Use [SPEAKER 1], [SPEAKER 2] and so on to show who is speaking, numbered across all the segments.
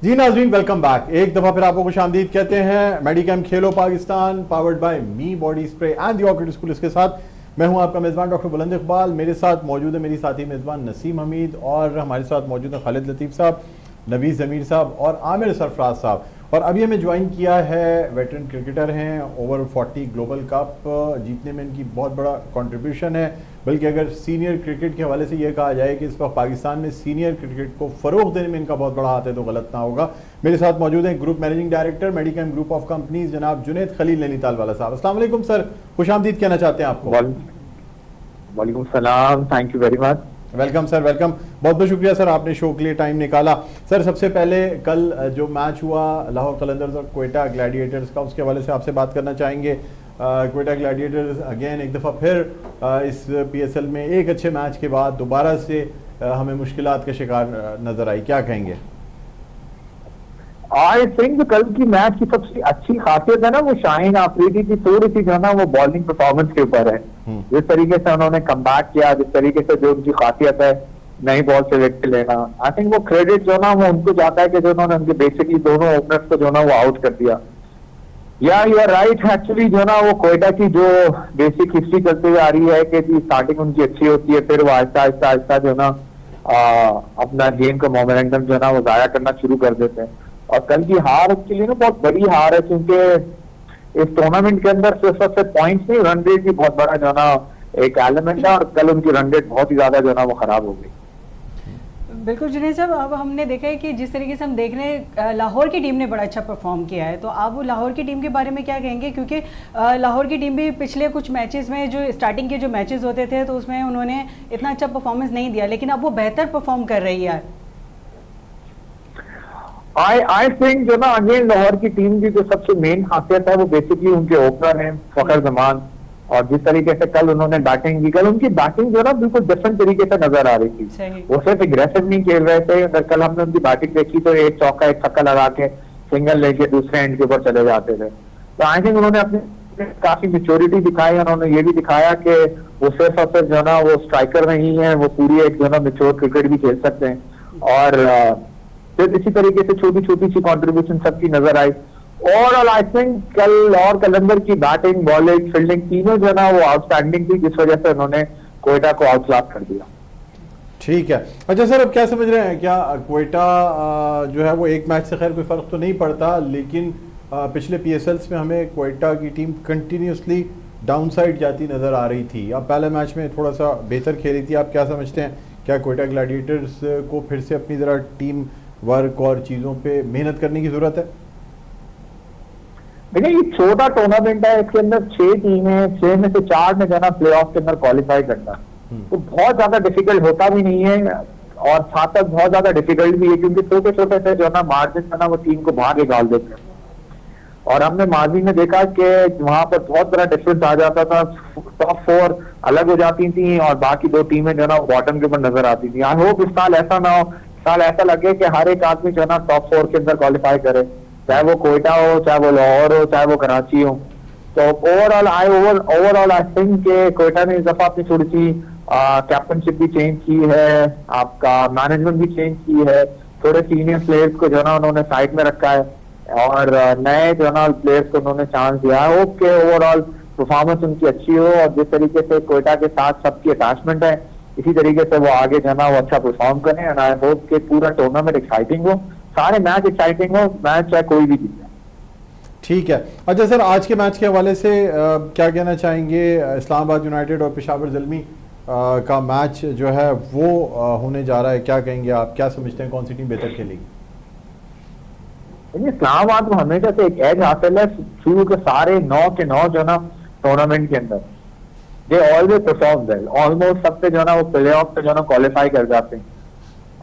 [SPEAKER 1] जी नाज़रीन, welcome back. एक दफ़ा फिर आपको खुशामदीद कहते हैं। मेडिकैम खेलो Pakistan powered by me body spray and the orchid school, इसके साथ मैं हूं आपका मेज़बान डॉक्टर बुलंद इकबाल। मेरे साथ मौजूद है मेरी साथी मेज़बान नसीम हमीद, और हमारे साथ मौजूद है खालिद लतीफ़ साहब, नवीस ज़मीर साहब और आमिर सरफराज साहब। और अभी हमें ज्वाइन किया है, वेटरन क्रिकेटर हैं, ओवर 40 ग्लोबल कप जीतने में इनकी बहुत बड़ा कंट्रीब्यूशन है। बल्कि अगर सीनियर क्रिकेट के हवाले से ये कहा जाए कि इस वक्त पाकिस्तान में सीनियर क्रिकेट को फ़रोग़ देने में इनका बहुत बड़ा हाथ है तो गलत ना होगा। मेरे साथ मौजूद हैं group managing director Medicam group of companies जनाब जुनैद खलील नैनीताल वाला साहब। अस्सलाम वालेकुम सर, खुशामदीद कहना चाहते हैं आपको।
[SPEAKER 2] वालेकुम सलाम, thank you very much.
[SPEAKER 1] Welcome sir, welcome. बहुत बहुत शुक्रिया सर, आपने शो के लिए टाइम निकाला। सर सबसे पहले कल जो मैच हुआ लाहौर कलंदर्स और क्वेटा ग्लैडिएटर्स का, उसके हवाले से आपसे बात करना चाहेंगे। क्वेटा ग्लैडिएटर्स अगेन एक दफ़ा फिर इस PSL में एक अच्छे मैच के बाद दोबारा से हमें मुश्किलात के शिकार नजर आई, क्या कहेंगे?
[SPEAKER 2] आई थिंक कल की मैच की सबसे अच्छी खासियत है ना, वो शाहीन आफरीदी की थोड़ी सी जो है ना वो बॉलिंग परफॉर्मेंस के ऊपर है। जिस तरीके से उन्होंने कमबैक किया, जिस तरीके से जो उनकी खासियत है नई बॉल से विकेट लेना, आई थिंक वो क्रेडिट जो ना वो उनको जाता है कि जो उन्होंने उनके बेसिकली दोनों ओपनर्स को जो ना वो आउट कर दिया। या यू आर राइट, एक्चुअली जो ना वो कोयटा की जो बेसिक हिस्ट्री चलती हुई आ रही है कि स्टार्टिंग उनकी अच्छी होती है, फिर वो आहिस्ता आहिस्ता आहिस्ता जो ना अपना गेम का मोमेंटम जो ना वो जाया करना शुरू कर देते हैं। और कल की हार उसके लिए ना बहुत बड़ी हार है, क्योंकि इस टूर्नामेंट के अंदर सिर्फ सबसे पॉइंट्स नहीं, रन रेट भी बहुत बड़ा जो ना एक एलिमेंट है, और कल उनकी रन रेट बहुत ही ज्यादा जो ना वो खराब हो गई।
[SPEAKER 3] बिल्कुल जुनैद साहब, अब हमने देखा है कि जिस तरीके से हम देख रहे हैं लाहौर की टीम ने बड़ा अच्छा परफॉर्म किया है, तो आप वो लाहौर की टीम के बारे में क्या कहेंगे? क्योंकि लाहौर की टीम भी पिछले कुछ मैचेस में जो स्टार्टिंग के जो मैचेस होते थे तो उसमें उन्होंने इतना अच्छा परफॉर्मेंस नहीं दिया, लेकिन अब वो बेहतर परफॉर्म कर रही है।
[SPEAKER 2] आई थिंक जो ना अगेन लाहौर की टीम की जो सबसे मेन खासियत है वो बेसिकली उनके ओपनर हैं फखर जमान, और जिस तरीके से कल उन्होंने बैटिंग की, कल उनकी बैटिंग जो ना बिल्कुल डिफरेंट तरीके से नजर आ रही थी। वो सिर्फ एग्रेसिव नहीं खेल रहे थे, अगर कल हमने उनकी बैटिंग देखी तो एक चौका एक छक्का लगा के सिंगल लेके दूसरे एंड के ऊपर चले जाते थे। तो आई थिंक उन्होंने अपनी काफी मेच्योरिटी दिखाई, उन्होंने ये भी दिखाया कि वो सिर्फ और सिर्फ जो ना वो स्ट्राइकर नहीं है, वो पूरी एक जो ना मेच्योर क्रिकेट भी खेल सकते हैं। और फिर इसी तरीके से छोटी छोटी सी कंट्रीब्यूशन सबकी नजर आई। ओवरऑल आई थिंक कल लाहौर कलंदर की बैटिंग, बॉलिंग, फील्डिंग तीनों जो ना वो आउटस्टैंडिंग थी, जिस वजह से उन्होंने कोयटा को आउटक्लास कर दिया।
[SPEAKER 1] ठीक है। अच्छा सर, अब क्या समझ रहे हैं, क्या कोयटा जो है वो एक मैच से खैर कोई फर्क तो नहीं पड़ता, लेकिन पिछले PSLs में हमें कोयटा की टीम कंटिन्यूसली डाउन साइड जाती नजर आ रही थी। अब पहले मैच में थोड़ा सा बेहतर खेली थी, आप क्या समझते हैं, क्या कोयटा ग्लैडिएटर्स को फिर से अपनी जरा टीम वर्क और चीजों पे मेहनत करने की जरूरत है?
[SPEAKER 2] देखिए ये छोटा टूर्नामेंट है, इसके अंदर 6 टीमें, 6 में से 4 में जाना प्लेऑफ के अंदर क्वालिफाई करना, तो बहुत ज्यादा डिफिकल्ट होता भी नहीं है, और साथ साथ बहुत ज्यादा डिफिकल्ट भी है, क्योंकि छोटे छोटे से जो ना मार्जिन है ना वो टीम को बाहर निकाल देते हैं। और हमने माजी में देखा कि वहां पर बहुत बड़ा डिफरेंस आ जाता था, टॉप 4 अलग हो जाती थी और बाकी 2 टीमें जो ना बॉटम के ऊपर नजर आती थी। आई होप इस साल ऐसा ना हो, साल ऐसा लगे कि हर एक आदमी जो है ना टॉप 4 के अंदर क्वालिफाई करे, चाहे वो कोयटा हो, चाहे वो लाहौर हो, चाहे वो कराची हो। तो ओवरऑल आई थिंक के कोयटा ने इस दफा अपनी थोड़ी सी कैप्टनशिप भी चेंज की है, आपका मैनेजमेंट भी चेंज की है, थोड़े सीनियर प्लेयर्स को जो ना उन्होंने साइड में रखा है, और नए जो ना प्लेयर्स को उन्होंने चांस दिया है। होप के ओवरऑल परफॉर्मेंस उनकी अच्छी हो, और जिस तरीके से कोयटा के साथ सबकी अटैचमेंट है, इसी तरीके से वो आगे जाना वो अच्छा परफॉर्म करें। एंड आई होप के पूरा टूर्नामेंट एक्साइटिंग हो, सारे मैच एक्साइटिंग हो, मैच चाहे कोई भी जीते।
[SPEAKER 1] ठीक है। अच्छा सर, आज के मैच के हवाले से क्या कहना चाहेंगे? इस्लामाबाद यूनाइटेड और पेशावर ज़ल्मी का मैच जो है वो होने जा रहा है, क्या कहेंगे आप, क्या समझते हैं कौन सी टीम बेहतर खेलेगी?
[SPEAKER 2] इस्लामाबाद को हमेशा से एक एज हासिल है, शुरू के सारे 9 के 9 जो ना टूर्नामेंट के अंदर they always perform well, almost सबसे जो ना वो प्ले ऑफ पे जो ना क्वालिफाई कर जाते हैं।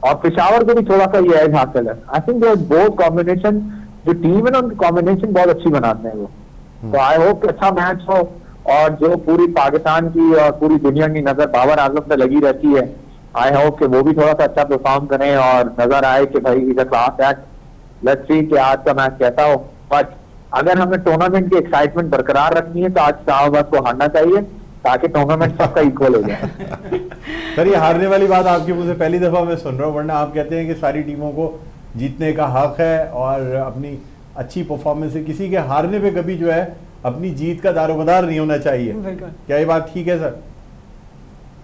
[SPEAKER 2] और पेशावर को भी थोड़ा सा ये एज हासिल है। आई थिंक जो बोथ कॉम्बिनेशन जो टीम है ना उनकी कॉम्बिनेशन बहुत अच्छी बनाते हैं वो। तो आई होप अच्छा मैच हो, और जो पूरी पाकिस्तान की और पूरी दुनिया की नजर बाबर आजम पे लगी रहती है, आई होप कि वो भी थोड़ा सा अच्छा परफॉर्म करें और नजर आए कि भाई is a class act. Let's see कि आज का मैच कैसा हो, बट अगर हमें टूर्नामेंट की एक्साइटमेंट बरकरार रखनी है तो आज इस्लामाबाद को हारना चाहिए, ताकि टूर्नामेंट सबका इक्वल हो जाए।
[SPEAKER 1] सर ये हारने वाली बात आपके मुंह से पहली दफा मैं सुन रहा हूँ, वरना आप कहते हैं कि सारी टीमों को जीतने का हक है और अपनी अच्छी परफॉर्मेंस है, किसी के हारने पे कभी जो है अपनी जीत का दारोमदार नहीं होना चाहिए। क्या ये बात ठीक है सर?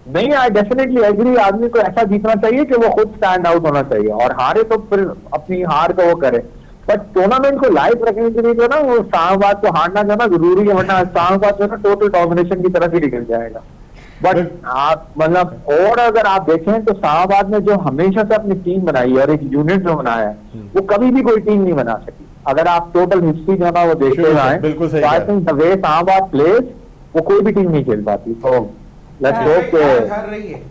[SPEAKER 2] नहीं, आई डेफिनेटली एग्री। आदमी को ऐसा जीतना चाहिए कि वो खुद स्टैंड आउट होना चाहिए, और हारे तो फिर अपनी हार को वो करे। बट टूर्नामेंट को लाइव रखने के लिए जो ना वो इस्लामाबाद को हारना जो ना जरूरी है, वरना इस्लामाबाद जो ना टोटल डोमिनेशन की तरफ ही निकल जाएगा। बट आप मतलब, और अगर आप देखें तो इस्लामाबाद ने जो हमेशा से अपनी टीम बनाई है और एक यूनिट जो बनाया है, वो कभी भी कोई टीम नहीं बना सकी। अगर आप टोटल हिस्ट्री जो ना वो देखते जाएं,
[SPEAKER 1] बिल्कुल सही।
[SPEAKER 2] I think the way Islamabad plays, वो कोई भी टीम नहीं खेल पाती। तो लेट्स होप के
[SPEAKER 4] आज हार रही है,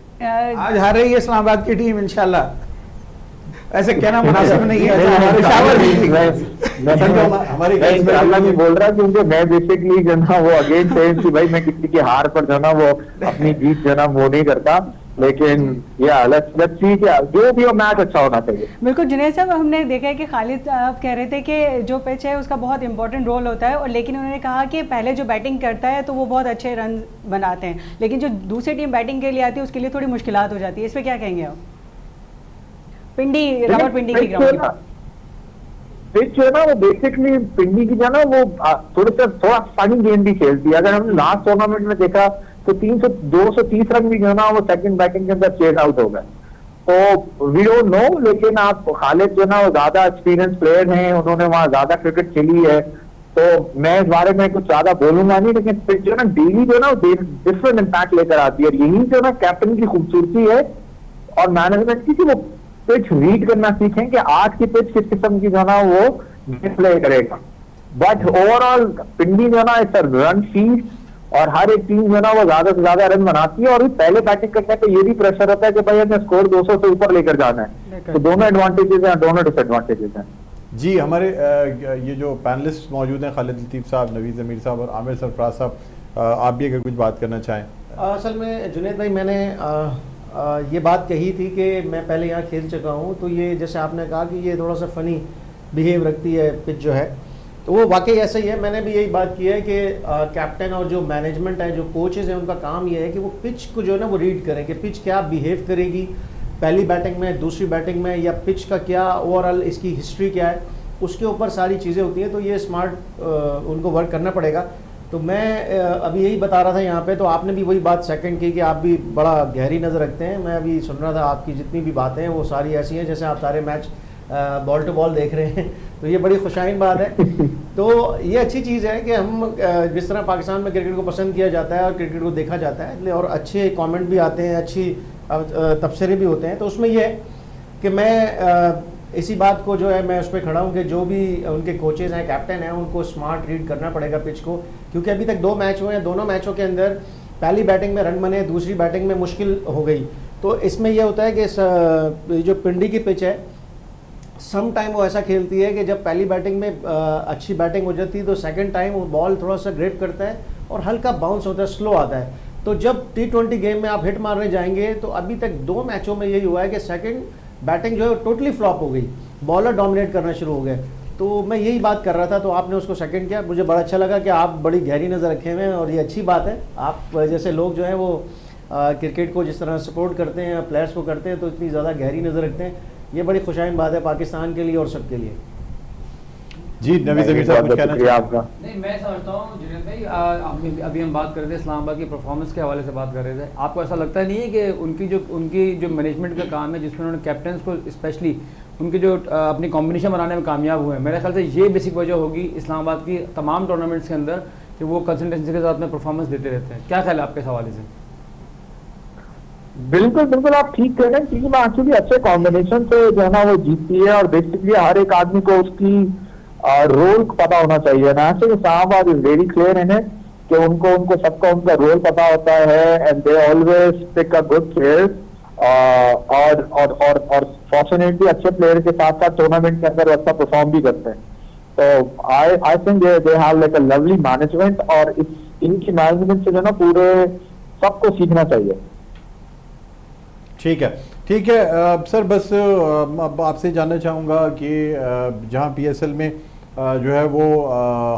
[SPEAKER 4] आज हार रही है इस्लामाबाद की टीम इंशाल्लाह। ऐसे कहना मुनासिब नहीं है।
[SPEAKER 1] हमारी
[SPEAKER 2] नहीं बोल रहा, क्योंकि मैं बेसिकली जो ना वो अगेन सेम कि भाई मैं किसी की हार पर जो ना वो अपनी जीत जो ना वो नहीं करता, लेकिन या लेट्स सी कि जो भी हो मैच अच्छा होना चाहिए।
[SPEAKER 3] बिल्कुल जुनैद साहब, हमने देखा है कि खालिद आप कह रहे थे कि जो पिच है उसका बहुत इंपॉर्टेंट रोल होता है, और लेकिन उन्होंने कहा कि पहले जो बैटिंग करता है तो वो बहुत अच्छे रन बनाते हैं, लेकिन जो दूसरी टीम बैटिंग के लिए आती है उसके लिए थोड़ी मुश्किलात हो जाती है। इस पर क्या कहेंगे आप? पिंडी, रावलपिंडी की ग्राउंड
[SPEAKER 2] पिच जो है ना वो बेसिकली पिंडी की जो है ना वो थोड़ा फनी गेम भी खेलती है। अगर हमने लास्ट टूर्नामेंट में देखा तो 230 रन भी जो है ना वो सेकंड बैटिंग के अंदर चेज आउट हो गए। तो वी डोंट नो, लेकिन आप खालिद जो ना वो ज्यादा एक्सपीरियंस प्लेयर हैं, उन्होंने वहां ज्यादा क्रिकेट खेली है, तो मैं इस बारे में कुछ ज्यादा बोलूंगा नहीं। लेकिन पिच जो ना डेली जो ना डिफरेंट इम्पैक्ट लेकर आती है, और यही जो ना कैप्टन की खूबसूरती है और मैनेजमेंट की, कि वो पिच रीड करना सीखें कि आज की पिच किस किस्म की जो ना वो प्ले करेगा। बट ओवरऑल पिंडी जो ना इट्स रन फीस, और हर एक टीम जो ना वो ज्यादा से ज्यादा रन बनाती है, और पहले बैटिंग करने पे ये भी प्रेशर होता है कि भाई हमें स्कोर 200 से ऊपर लेकर जाना है। तो दोनों एडवांटेजेस हैं, दोनों डिसएडवांटेजेस हैं।
[SPEAKER 1] जी, हमारे ये जो पैनलिस्ट मौजूद हैं, खालिद लतीफ़ साहब, नवीद ज़मीर साहब और आमिर सरफराज साहब, आप भी अगर कुछ बात करना चाहें।
[SPEAKER 4] असल में जुनैद भाई, मैंने ये बात कही थी कि मैं पहले यहाँ खेल चुका हूँ, तो ये जैसे आपने कहा कि ये थोड़ा सा फ़नी बिहेव रखती है पिच जो है, तो वो वाकई ऐसा ही है। मैंने भी यही बात की है कि कैप्टन और जो मैनेजमेंट है, जो कोचेज़ हैं, उनका काम ये है कि वो पिच को जो है ना वो रीड करें कि पिच क्या बिहेव करेगी पहली बैटिंग में, दूसरी बैटिंग में, या पिच का क्या ओवरऑल इसकी हिस्ट्री क्या है, उसके ऊपर सारी चीज़ें होती हैं। तो ये स्मार्ट उनको वर्क करना पड़ेगा। तो मैं अभी यही बता रहा था यहाँ पे, तो आपने भी वही बात सेकंड की कि आप भी बड़ा गहरी नज़र रखते हैं। मैं अभी सुन रहा था आपकी जितनी भी बातें हैं वो सारी ऐसी हैं जैसे आप सारे मैच बॉल टू बॉल देख रहे हैं, तो ये बड़ी खुशाइन बात है। तो ये अच्छी चीज़ है कि हम जिस तरह पाकिस्तान में क्रिकेट को पसंद किया जाता है और क्रिकेट को देखा जाता है, और अच्छे कमेंट भी आते हैं, अच्छी तबसरे भी होते हैं, तो उसमें यह है कि मैं इसी बात को जो है मैं उस पर खड़ा हूँ कि जो भी उनके कोचेज़ हैं, कैप्टन हैं, उनको स्मार्ट रीड करना पड़ेगा पिच को, क्योंकि अभी तक 2 मैच हुए हैं, दोनों मैचों के अंदर पहली बैटिंग में रन बने, दूसरी बैटिंग में मुश्किल हो गई। तो इसमें यह होता है कि जो पिंडी की पिच है, सम टाइम वो ऐसा खेलती है कि जब पहली बैटिंग में अच्छी बैटिंग हो जाती है तो सेकंड टाइम वो बॉल थोड़ा सा ग्रेप करता है और हल्का बाउंस होता है, स्लो आता है। तो जब T20 गेम में आप हिट मारने जाएंगे, तो अभी तक 2 मैचों में यही हुआ है कि सेकंड बैटिंग जो है टोटली फ्लॉप हो गई, बॉलर डोमिनेट करना शुरू हो गए। तो मैं यही बात कर रहा था, तो आपने उसको सेकंड किया। मुझे बड़ा अच्छा लगा कि आप बड़ी गहरी नज़र रखे हुए हैं, और ये अच्छी बात है। आप जैसे लोग जो हैं वो क्रिकेट को जिस तरह सपोर्ट करते हैं, प्लेयर्स को करते हैं, तो इतनी ज़्यादा गहरी नज़र रखते हैं, ये बड़ी खुशाइन बात है पाकिस्तान के लिए और सबके लिए।
[SPEAKER 1] जी, नवीद ज़मीर साहब कुछ कहना चाहिए?
[SPEAKER 2] आपका
[SPEAKER 5] नहीं, मैं समझता हूँ जुनैद भाई, अभी हम बात कर रहे थे इस्लामाबाद की परफॉर्मेंस के हवाले से बात कर रहे थे। आपको ऐसा लगता नहीं है कि उनकी जो मैनेजमेंट का काम है, जिसमें उन्होंने कैप्टन्स को स्पेशली उनके जो अपनी कॉम्बिनेशन बनाने में कामयाब हुए हैं, मेरे ख्याल से ये बेसिक वजह होगी इस्लामाबाद की तमाम टूर्नामेंट्स के अंदर कि वो कंसिस्टेंसी के साथ में परफॉर्मेंस देते रहते हैं। क्या ख्याल है आपके हवाले से?
[SPEAKER 2] बिल्कुल बिल्कुल, आप ठीक कह रहे हैं। टीम एक्चुअली अच्छे कॉम्बिनेशन से जो है ना वो जीतती है, और बेसिकली हर एक आदमी को उसकी रोल पता होना चाहिए ना। Islamabad is very clear in it कि उनको सबका उनका रोल पता होता है, and they always pick a good players, और फॉर्चुनेटली अच्छे प्लेयर के साथ साथ टूर्नामेंट के अंदर अच्छा परफॉर्म भी करते हैं। तो I think they have like a lovely management, और इनकी मैनेजमेंट से जो ना पूरे सबको सीखना चाहिए।
[SPEAKER 1] ठीक है सर, बस अब आपसे जानना चाहूँगा कि जहाँ PSL में जो है वो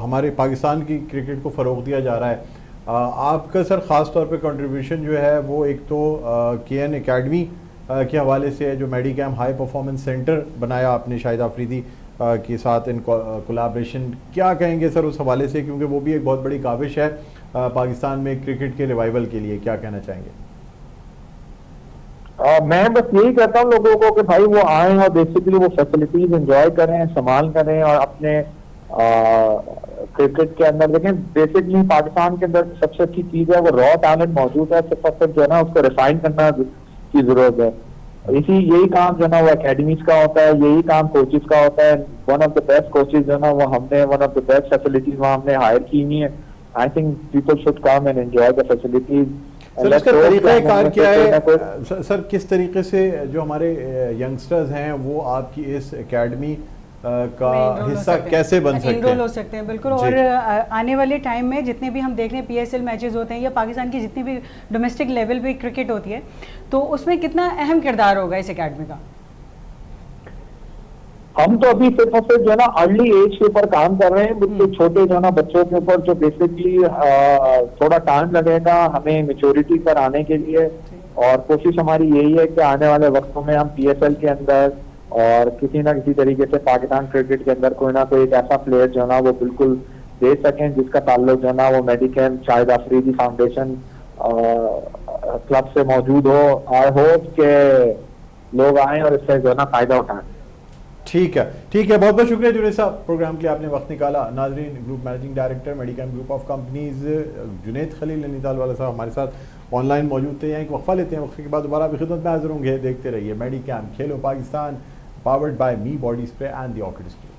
[SPEAKER 1] हमारे पाकिस्तान की क्रिकेट को फ़रोग़ दिया जा रहा है, आपका सर ख़ास तौर पे कंट्रीब्यूशन जो है वो एक तो KN एकेडमी के हवाले से जो मेडिकैम हाई परफॉर्मेंस सेंटर बनाया आपने शाहिद आफरीदी के साथ इन कोलैबोरेशन, क्या कहेंगे सर उस हवाले से, क्योंकि वो भी एक बहुत बड़ी काविश है पाकिस्तान में क्रिकेट के रिवाइवल के लिए, क्या कहना चाहेंगे?
[SPEAKER 2] मैं बस यही कहता हूँ लोगों को कि भाई वो आए और बेसिकली वो फैसिलिटीज एंजॉय करें, इस्तेमाल करें और अपने क्रिकेट के अंदर देखें। बेसिकली पाकिस्तान के अंदर सबसे अच्छी चीज है वो रॉ टैलेंट मौजूद है, सिर्फ और सिर्फ जो है ना उसको रिफाइन करना की जरूरत है। यही काम जो है ना वो एकेडमीज का होता है, यही काम कोचेस का होता है। One of the best coaches जो है ना वो हमने, one of the best facilities वहाँ हमने हायर की हुई है। I think people should come and enjoy the facilities.
[SPEAKER 1] Sir इसका तरीका कार क्या है सर, किस तरीके से जो हमारे यंगस्टर्स हैं वो आपकी इस एकेडमी का हिस्सा कैसे बन सकते हैं,
[SPEAKER 3] इनरोल हो सकते हैं? बिल्कुल। और आने वाले टाइम में जितने भी हम देख रहे हैं PSL मैचेस होते हैं या पाकिस्तान की जितनी भी डोमेस्टिक लेवल पे क्रिकेट होती है, तो उसमें कितना अहम किरदार होगा इस एकेडमी का?
[SPEAKER 2] हम तो अभी सिर्फ और सिर्फ जो है ना अर्ली एज के ऊपर काम कर रहे हैं, बिल्कुल छोटे जो है ना बच्चों के ऊपर, जो बेसिकली थोड़ा टाइम लगेगा हमें मेच्योरिटी पर आने के लिए। और कोशिश हमारी यही है कि आने वाले वक्तों में हम PSL के अंदर और किसी ना किसी तरीके से पाकिस्तान क्रिकेट के अंदर कोई ना कोई एक ऐसा प्लेयर जो है ना वो बिल्कुल दे सकें जिसका ताल्लुक जो है ना वो मेडिकैम शाहिद आफरीदी फाउंडेशन क्लब से मौजूद हो। आई होप के लोग आए और इससे जो है ना फायदा उठाएं।
[SPEAKER 1] ठीक है, बहुत बहुत शुक्रिया जुनेद साहब, प्रोग्राम के लिए आपने वक्त निकाला। नाजरीन, group managing director Medicam group of companies Junaid Khalil Nainital वाला साहब हमारे साथ ऑनलाइन मौजूद थे। यहाँ एक वक्फा लेते हैं, वक्फे के बाद दोबारा आपकी खिदमत में हाजिर होंगे। देखते रहिए मेडिकैम खेलो Pakistan, powered by me body spray and the orchid school.